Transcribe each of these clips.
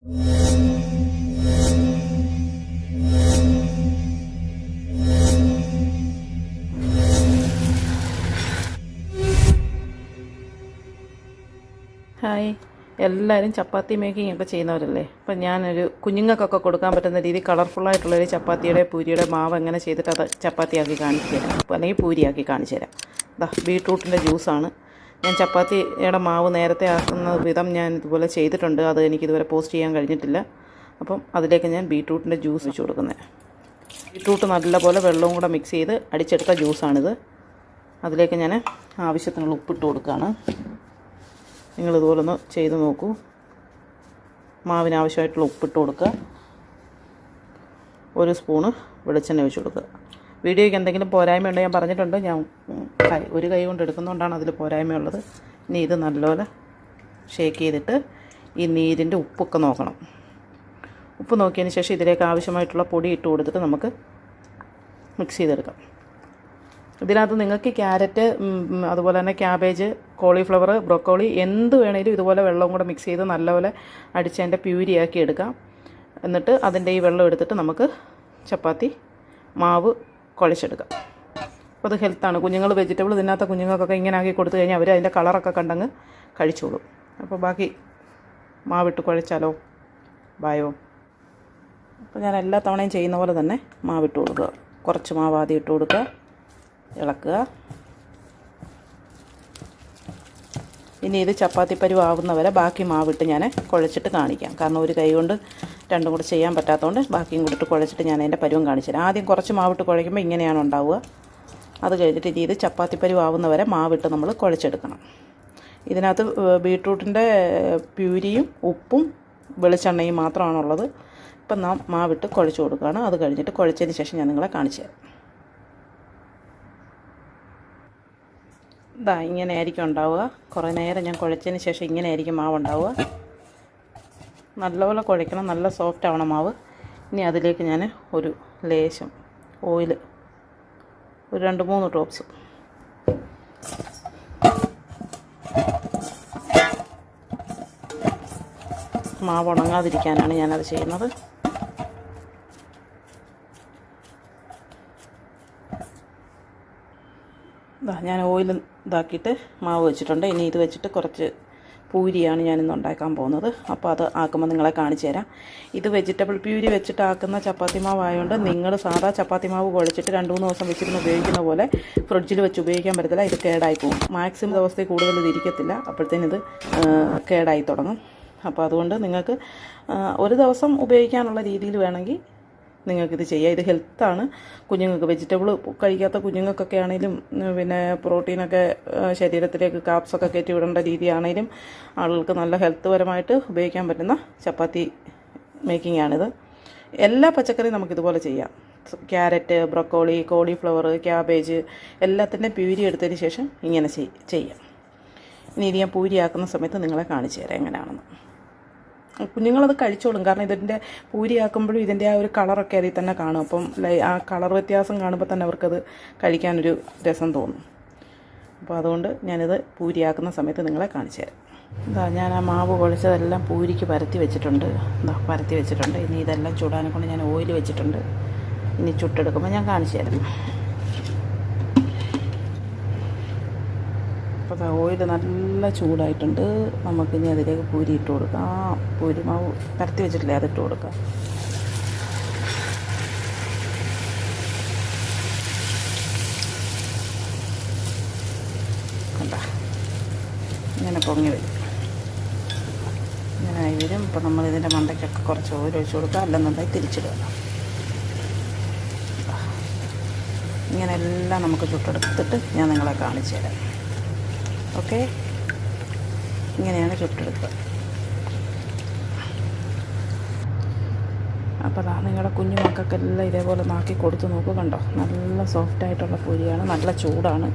Hi, എല്ലാവരും ചപ്പാത്തി making ഒക്കെ ചെയ്യുന്നവരല്ലേ. അപ്പം ഞാനൊരു കുഞ്ഞുങ്ങൾക്കൊക്കെ കൊടുക്കാൻ പറ്റുന്ന രീതി കളർഫുള്ളായിട്ടുള്ളൊരു ചപ്പാത്തിയുടെ പൂരിയുടെ മാവ് എങ്ങനെ ചെയ്തിട്ട് അത് ചപ്പാത്തിയാക്കി കാണിച്ചു തരാം, അല്ലെങ്കിൽ പൂരിയാക്കി കാണിച്ചു തരാം. ബീട്രൂട്ടിൻ്റെ ജ്യൂസാണ്. ഞാൻ ചപ്പാത്തിയുടെ മാവ് നേരത്തെ ആക്കുന്ന വിധം ഞാൻ ഇതുപോലെ ചെയ്തിട്ടുണ്ട്. അത് എനിക്കിതുവരെ പോസ്റ്റ് ചെയ്യാൻ കഴിഞ്ഞിട്ടില്ല. അപ്പം അതിലേക്ക് ഞാൻ ബീട്രൂട്ടിൻ്റെ ജ്യൂസ് വെച്ച് കൊടുക്കുന്നത്. ബീട്രൂട്ട് നല്ലപോലെ വെള്ളവും കൂടെ മിക്സ് ചെയ്ത് അടിച്ചെടുത്ത ജ്യൂസാണിത്. അതിലേക്ക് ഞാൻ ആവശ്യത്തിനുള്ള ഉപ്പിട്ട് കൊടുക്കുകയാണ്. നിങ്ങളിതുപോലെ ഒന്ന് ചെയ്ത് നോക്കൂ. മാവിന് ആവശ്യമായിട്ടുള്ള ഉപ്പിട്ട് കൊടുക്കുക. 1 സ്പൂണ് വെളിച്ചെണ്ണ ഒഴിച്ച് കൊടുക്കുക. വീഡിയോയ്ക്ക് എന്തെങ്കിലും പോരായ്മ ഉണ്ടെങ്കിൽ ഞാൻ പറഞ്ഞിട്ടുണ്ട്. ഞാൻ ഒരു കൈ കൊണ്ട് എടുക്കുന്നതുകൊണ്ടാണ് അതിൽ പോരായ്മയുള്ളത്. ഇനി ഇത് നല്ലപോലെ ഷേക്ക് ചെയ്തിട്ട് ഈ നീരിൻ്റെ ഉപ്പൊക്കെ നോക്കണം. ഉപ്പ് നോക്കിയതിന് ശേഷം ഇതിലേക്ക് ആവശ്യമായിട്ടുള്ള പൊടി ഇട്ട് കൊടുത്തിട്ട് നമുക്ക് മിക്സ് ചെയ്തെടുക്കാം. ഇതിനകത്ത് നിങ്ങൾക്ക് ക്യാരറ്റ്, അതുപോലെ തന്നെ ക്യാബേജ്, കോളിഫ്ലവർ, ബ്രൊക്കോളി എന്ത് വേണേലും ഇതുപോലെ വെള്ളവും കൂടെ മിക്സ് ചെയ്ത് നല്ലപോലെ അടിച്ചതിൻ്റെ പ്യൂരിയാക്കി എടുക്കാം. എന്നിട്ട് അതിൻ്റെ ഈ വെള്ളം എടുത്തിട്ട് നമുക്ക് ചപ്പാത്തി മാവ് കുഴച്ചെടുക്കാം. അപ്പോൾ അത് ഹെൽത്താണ്. കുഞ്ഞുങ്ങൾ വെജിറ്റബിൾ തിന്നാത്ത കുഞ്ഞുങ്ങൾക്കൊക്കെ ഇങ്ങനെ ആക്കി കൊടുത്തു കഴിഞ്ഞാൽ അവർ അതിൻ്റെ കളറൊക്കെ കണ്ടങ്ങ് കഴിച്ചോളും. അപ്പോൾ ബാക്കി മാവിട്ട് കുഴച്ചാലോ? ബായോ. അപ്പോൾ ഞാൻ എല്ലാ തവണയും ചെയ്യുന്ന പോലെ തന്നെ മാവിട്ട് കൊടുക്കുക. കുറച്ച് മാവ് ആദ്യം ഇട്ട് കൊടുക്കുക, ഇളക്കുക. ഇനി ഇത് ചപ്പാത്തി പരുവാവുന്നവരെ ബാക്കി മാവിട്ട് ഞാൻ കുഴച്ചിട്ട് കാണിക്കാം. കാരണം ഒരു കൈ കൊണ്ട് രണ്ടും കൂടെ ചെയ്യാൻ പറ്റാത്തതുകൊണ്ട് ബാക്കിയും കൂടിയിട്ട് കുഴച്ചിട്ട് ഞാൻ അതിൻ്റെ പരുവം കാണിച്ചു തരാം. ആദ്യം കുറച്ച് മാവിട്ട് കുഴയ്ക്കുമ്പോൾ ഇങ്ങനെയാണ് ഉണ്ടാവുക. അത് കഴിഞ്ഞിട്ട് ഇത് ചപ്പാത്തി പരുവാവുന്നവരെ മാവിട്ട് നമ്മൾ കുഴച്ചെടുക്കണം. ഇതിനകത്ത് ബീട്രൂട്ടിൻ്റെ പ്യൂരിയും ഉപ്പും വെളിച്ചെണ്ണയും മാത്രമാണുള്ളത്. ഇപ്പം നാം മാവിട്ട് കുഴച്ച് കൊടുക്കുകയാണ്. അത് കഴിഞ്ഞിട്ട് കുഴച്ചതിന് ശേഷം ഞാൻ നിങ്ങളെ കാണിച്ചു തരാം. ഇങ്ങനെ ആയിരിക്കും ഉണ്ടാവുക. കുറേ നേരം ഞാൻ കുഴച്ചതിന് ശേഷം ഇങ്ങനെ ആയിരിക്കും മാവ് ഉണ്ടാവുക. നല്ലപോലെ കുഴയ്ക്കണം, നല്ല സോഫ്റ്റ് ആവണം മാവ്. ഇനി അതിലേക്ക് ഞാൻ ഒരു ലേശം ഓയിൽ, ഒരു 2-3 ഡ്രോപ്സ് മാവ് ഉണങ്ങാതിരിക്കാനാണ് ഞാനത് ചെയ്യുന്നത്. ഞാൻ ഓയിൽ ഇതാക്കിയിട്ട് മാവ് വെച്ചിട്ടുണ്ട്. ഇനി ഇത് വെച്ചിട്ട് കുറച്ച് പൂരിയാണ് ഞാനിന്ന് ഉണ്ടാക്കാൻ പോകുന്നത്. അപ്പോൾ അത് ആക്കുമ്പോൾ നിങ്ങളെ കാണിച്ചു തരാം. ഇത് വെജിറ്റബിൾ പ്യൂരി വെച്ചിട്ട് ആക്കുന്ന ചപ്പാത്തി മാവായതുകൊണ്ട് നിങ്ങൾ സാധാ ചപ്പാത്തി മാവ് കുഴച്ചിട്ട് 2-3 ദിവസം വെച്ചിരുന്ന് ഉപയോഗിക്കുന്ന പോലെ ഫ്രിഡ്ജിൽ വെച്ച് ഉപയോഗിക്കാൻ പറ്റത്തില്ല. ഇത് കേടായി പോകും. മാക്സിമം ദിവസത്തിൽ കൂടുതൽ ഇത് ഇരിക്കത്തില്ല. അപ്പോഴത്തേനും ഇത് കേടായി തുടങ്ങും. അപ്പോൾ അതുകൊണ്ട് നിങ്ങൾക്ക് ഒരു ദിവസം ഉപയോഗിക്കാനുള്ള രീതിയിൽ വേണമെങ്കിൽ നിങ്ങൾക്കിത് ചെയ്യാം. ഇത് ഹെൽത്താണ്. കുഞ്ഞുങ്ങൾക്ക് വെജിറ്റബിൾ കഴിക്കാത്ത കുഞ്ഞുങ്ങൾക്കൊക്കെ ആണെങ്കിലും പിന്നെ പ്രോട്ടീനൊക്കെ ശരീരത്തിലേക്ക് കാപ്സൊക്കെ കയറ്റി വിടേണ്ട രീതിയാണെങ്കിലും ആളുകൾക്ക് നല്ല ഹെൽത്ത് പരമായിട്ട് ഉപയോഗിക്കാൻ പറ്റുന്ന ചപ്പാത്തി മേക്കിംഗ് ആണിത്. എല്ലാ പച്ചക്കറിയും നമുക്കിതുപോലെ ചെയ്യാം. ക്യാരറ്റ്, ബ്രൊക്കോളി, കോളിഫ്ലവർ, ക്യാബേജ് എല്ലാത്തിൻ്റെ പ്യൂരി എടുത്തതിന് ശേഷം ഇങ്ങനെ ചെയ്യാം. ഇനി ഇത് ഞാൻ പൂരിയാക്കുന്ന സമയത്ത് നിങ്ങളെ കാണിച്ചു തരാം എങ്ങനെയാണെന്ന്. കുഞ്ഞുങ്ങളത് കഴിച്ചോളും. കാരണം ഇതിൻ്റെ പൂരിയാക്കുമ്പോഴും ഇതിൻ്റെ ആ ഒരു കളറൊക്കെ അതിൽ തന്നെ കാണും. അപ്പം ആ കളർ വ്യത്യാസം കാണുമ്പോൾ തന്നെ അവർക്കത് കഴിക്കാനൊരു രസം തോന്നും. അപ്പോൾ അതുകൊണ്ട് ഞാനിത് പൂരിയാക്കുന്ന സമയത്ത് നിങ്ങളെ കാണിച്ചു തരാം. ഞാൻ ആ മാവ് കുഴച്ചതെല്ലാം പൂരിക്ക് പരത്തി വെച്ചിട്ടുണ്ട്. പരത്തി വെച്ചിട്ടുണ്ട്. ഇനി ഇതെല്ലാം ചൂടാനെ കൊണ്ട് ഞാൻ ഓയിൽ വെച്ചിട്ടുണ്ട്. ഇനി ചുട്ടെടുക്കുമ്പോൾ ഞാൻ കാണിച്ചു തരാം. അപ്പോൾ ഓയിൽ നല്ല ചൂടായിട്ടുണ്ട്. നമുക്കിനി അതിലേക്ക് പൂരി ഇട്ട് കൊടുക്കാം. പൂരി മാവ് പരത്തി വെച്ചിട്ടില്ലേ, അതിട്ട് കൊടുക്കാം. കണ്ട ഇങ്ങനെ പൊങ്ങി വരും. ഇങ്ങനെ ആയി വരും. ഇപ്പോൾ നമ്മൾ ഇതിൻ്റെ മണ്ടയ്ക്കൊക്കെ കുറച്ച് ഓയിൽ ഒഴിച്ച് കൊടുക്കുക. അല്ലെന്നുണ്ടെങ്കിൽ തിരിച്ചിടുക. ഇങ്ങനെ എല്ലാം നമുക്ക് ചുട്ടെടുത്തിട്ട് ഞാൻ നിങ്ങളെ കാണിച്ചു തരാം. ഓക്കെ, ഇങ്ങനെയാണ് ചുട്ടെടുക്കുക. അപ്പോൾ നിങ്ങളുടെ കുഞ്ഞു മക്കൾക്കെല്ലാം ഇതേപോലെ നാക്കി കൊടുത്ത് നോക്കുക. കണ്ടോ, നല്ല സോഫ്റ്റായിട്ടുള്ള പൂരിയാണ്. നല്ല ചൂടാണ്.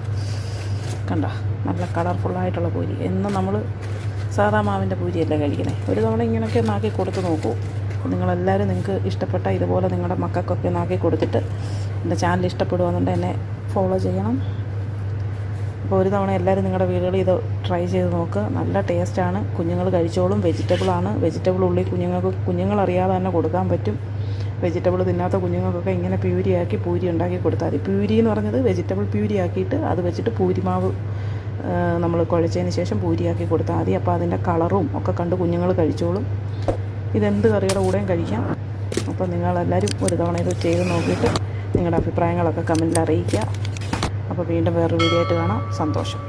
കണ്ടോ, നല്ല കളർഫുള്ളായിട്ടുള്ള പൂരി. എന്നും നമ്മൾ സാധാ മാവിൻ്റെ പൂരിയല്ലേ കഴിക്കുന്നത്. ഒരു തവണ ഇങ്ങനെയൊക്കെ നാക്കി കൊടുത്ത് നോക്കൂ. നിങ്ങളെല്ലാവരും നിങ്ങൾക്ക് ഇഷ്ടപ്പെട്ട ഇതുപോലെ നിങ്ങളുടെ മക്കൾക്കൊക്കെ നാക്കി കൊടുത്തിട്ട് എൻ്റെ ചാനൽ ഇഷ്ടപ്പെടുകയെന്നുണ്ടെങ്കിൽ എന്നെ ഫോളോ ചെയ്യണം. അപ്പോൾ ഒരു തവണ എല്ലാവരും നിങ്ങളുടെ വീടുകളിൽ ഇത് ട്രൈ ചെയ്ത് നോക്കുക. നല്ല ടേസ്റ്റാണ്, കുഞ്ഞുങ്ങൾ കഴിച്ചോളും. വെജിറ്റബിളാണ്, വെജിറ്റബിൾ ഉള്ളി കുഞ്ഞുങ്ങളറിയാതെ തന്നെ കൊടുക്കാൻ പറ്റും. വെജിറ്റബിൾ തിന്നാത്ത കുഞ്ഞുങ്ങൾക്കൊക്കെ ഇങ്ങനെ പ്യൂരിയാക്കി പൂരി ഉണ്ടാക്കി കൊടുത്താൽ മതി. പ്യൂരി എന്ന് പറഞ്ഞത് വെജിറ്റബിൾ പ്യൂരി ആക്കിയിട്ട് അത് വെച്ചിട്ട് പൂരിമാവ് നമ്മൾ കുഴച്ചതിന് ശേഷം പൂരിയാക്കി കൊടുത്താൽ മതി. അപ്പോൾ അതിൻ്റെ കളറും ഒക്കെ കണ്ട് കുഞ്ഞുങ്ങൾ കഴിച്ചോളും. ഇതെന്ത് കറിയുടെ കൂടെയും കഴിക്കാം. അപ്പോൾ നിങ്ങളെല്ലാവരും ഒരു തവണ ഇത് ചെയ്ത് നോക്കിയിട്ട് നിങ്ങളുടെ അഭിപ്രായങ്ങളൊക്കെ കമൻറ്റിൽ അറിയിക്കുക. അപ്പോൾ വീണ്ടും വേറൊരു വീഡിയോ ആയിട്ട് കാണാം. സന്തോഷം.